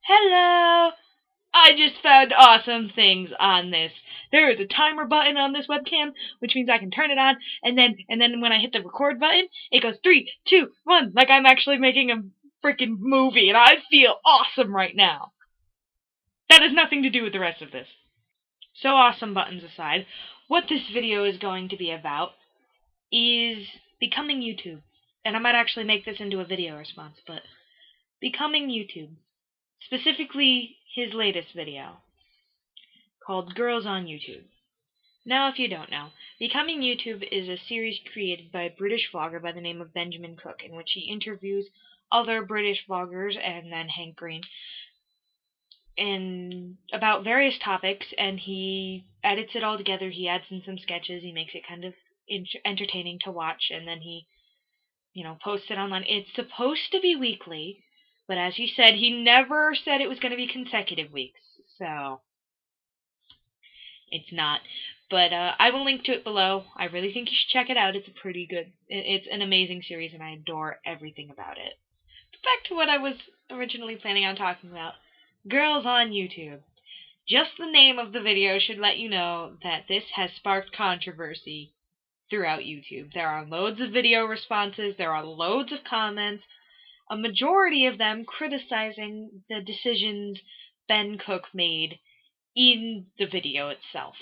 Hello! I just found awesome things on this. There is a timer button on this webcam, which means I can turn it on, and then when I hit the record button, it goes 3, 2, 1, like I'm actually making a freaking movie, and I feel awesome right now. That has nothing to do with the rest of this. So awesome buttons aside, what this video is going to be about is becoming YouTube. And I might actually make this into a video response, but becoming YouTube. Specifically, his latest video, called Girls on YouTube. Now, if you don't know, Becoming YouTube is a series created by a British vlogger by the name of Benjamin Cook, in which he interviews other British vloggers and then Hank Green about various topics, and he edits it all together. He adds in some sketches. He makes it kind of entertaining to watch, and then he, posts it online. It's supposed to be weekly, but as he said, he never said it was going to be consecutive weeks, so it's not. But I will link to it below. I really think you should check it out. It's it's an amazing series, and I adore everything about it. But back to what I was originally planning on talking about. Girls on YouTube. Just the name of the video should let you know that this has sparked controversy throughout YouTube. There are loads of video responses. There are loads of comments. A majority of them criticizing the decisions Ben Cook made in the video itself.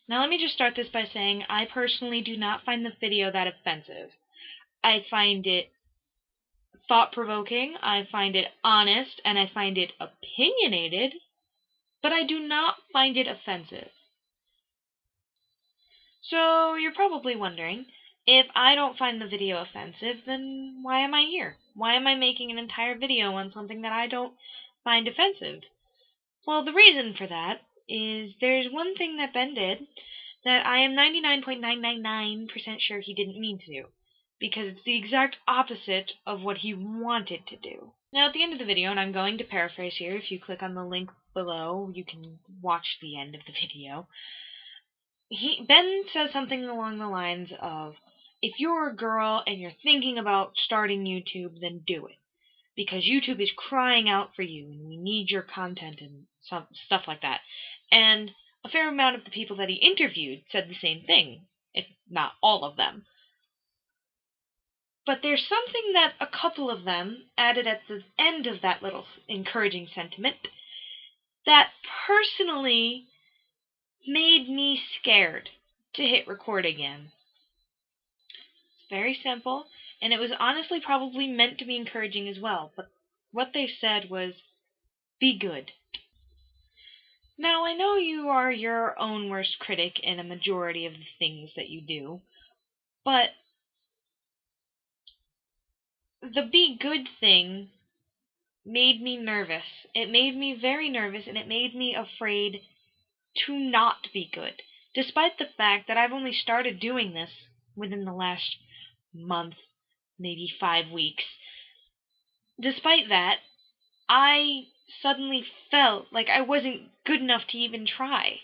Now let me just start this by saying I personally do not find the video that offensive. I find it thought-provoking, I find it honest, and I find it opinionated, but I do not find it offensive. So you're probably wondering, if I don't find the video offensive, then why am I here? Why am I making an entire video on something that I don't find offensive? Well, the reason for that is there's one thing that Ben did that I am 99.999% sure he didn't mean to do, because it's the exact opposite of what he wanted to do. Now, at the end of the video, and I'm going to paraphrase here, if you click on the link below, you can watch the end of the video. Ben says something along the lines of, if you're a girl and you're thinking about starting YouTube, then do it. Because YouTube is crying out for you, and we need your content and stuff like that. And a fair amount of the people that he interviewed said the same thing, if not all of them. But there's something that a couple of them added at the end of that little encouraging sentiment that personally made me scared to hit record again. It's very simple, and it was honestly probably meant to be encouraging as well, but what they said was, be good. Now, I know you are your own worst critic in a majority of the things that you do, but the be good thing made me nervous. It made me very nervous, and it made me afraid to not be good, despite the fact that I've only started doing this within the last month, maybe 5 weeks. Despite that, I suddenly felt like I wasn't good enough to even try.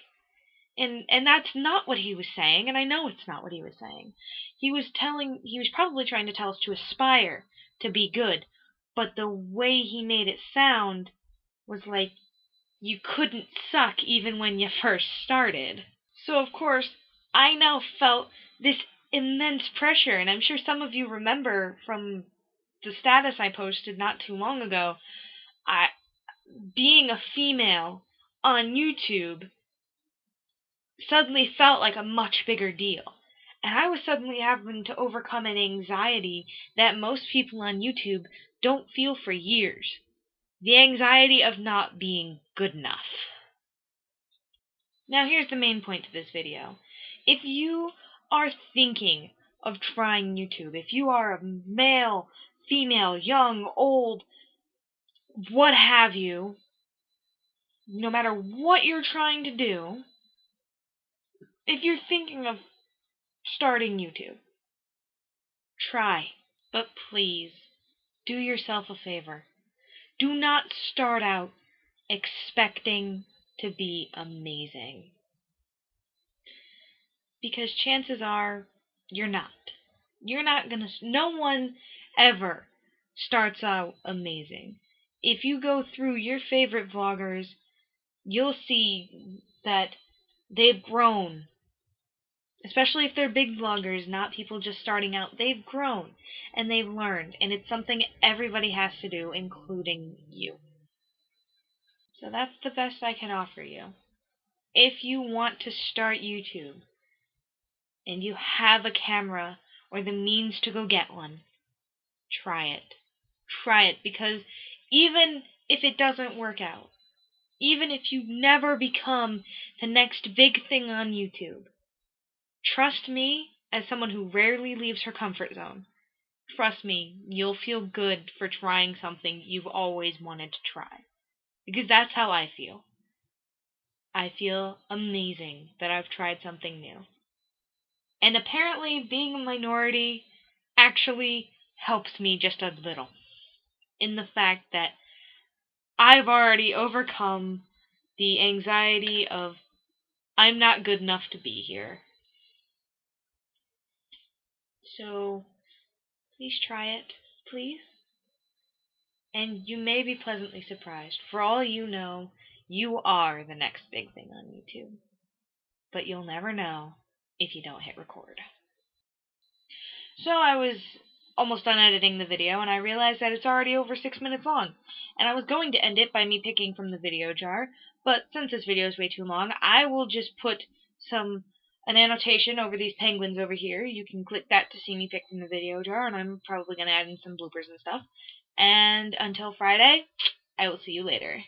And that's not what he was saying, and I know it's not what he was saying. He was probably trying to tell us to aspire to be good, but the way he made it sound was like you couldn't suck even when you first started. So of course, I now felt this immense pressure, and I'm sure some of you remember from the status I posted not too long ago, being a female on YouTube suddenly felt like a much bigger deal. And I was suddenly having to overcome an anxiety that most people on YouTube don't feel for years. The anxiety of not being good enough. Now here's the main point of this video. If you are thinking of trying YouTube, if you are a male, female, young, old, what have you, no matter what you're trying to do, if you're thinking of starting YouTube, try. But please, do yourself a favor. Do not start out expecting to be amazing. Because chances are, you're not. No one ever starts out amazing. if you go through your favorite vloggers, you'll see that they've grown. Especially if they're big vloggers, not people just starting out. They've grown and they've learned, and it's something everybody has to do, including you. So that's the best I can offer you. If you want to start YouTube and you have a camera or the means to go get one, try it. Try it, because even if it doesn't work out, even if you never become the next big thing on YouTube, trust me, as someone who rarely leaves her comfort zone, trust me, you'll feel good for trying something you've always wanted to try. Because that's how I feel. I feel amazing that I've tried something new. And apparently being a minority actually helps me just a little. In the fact that I've already overcome the anxiety of I'm not good enough to be here. So, please try it, please. And you may be pleasantly surprised. For all you know, you are the next big thing on YouTube. But you'll never know if you don't hit record. So I was almost done editing the video, and I realized that it's already over 6 minutes long. And I was going to end it by me picking from the video jar, but since this video is way too long, I will just put an annotation over these penguins over here. You can click that to see me pick from the video jar, and I'm probably going to add in some bloopers and stuff. And until Friday, I will see you later.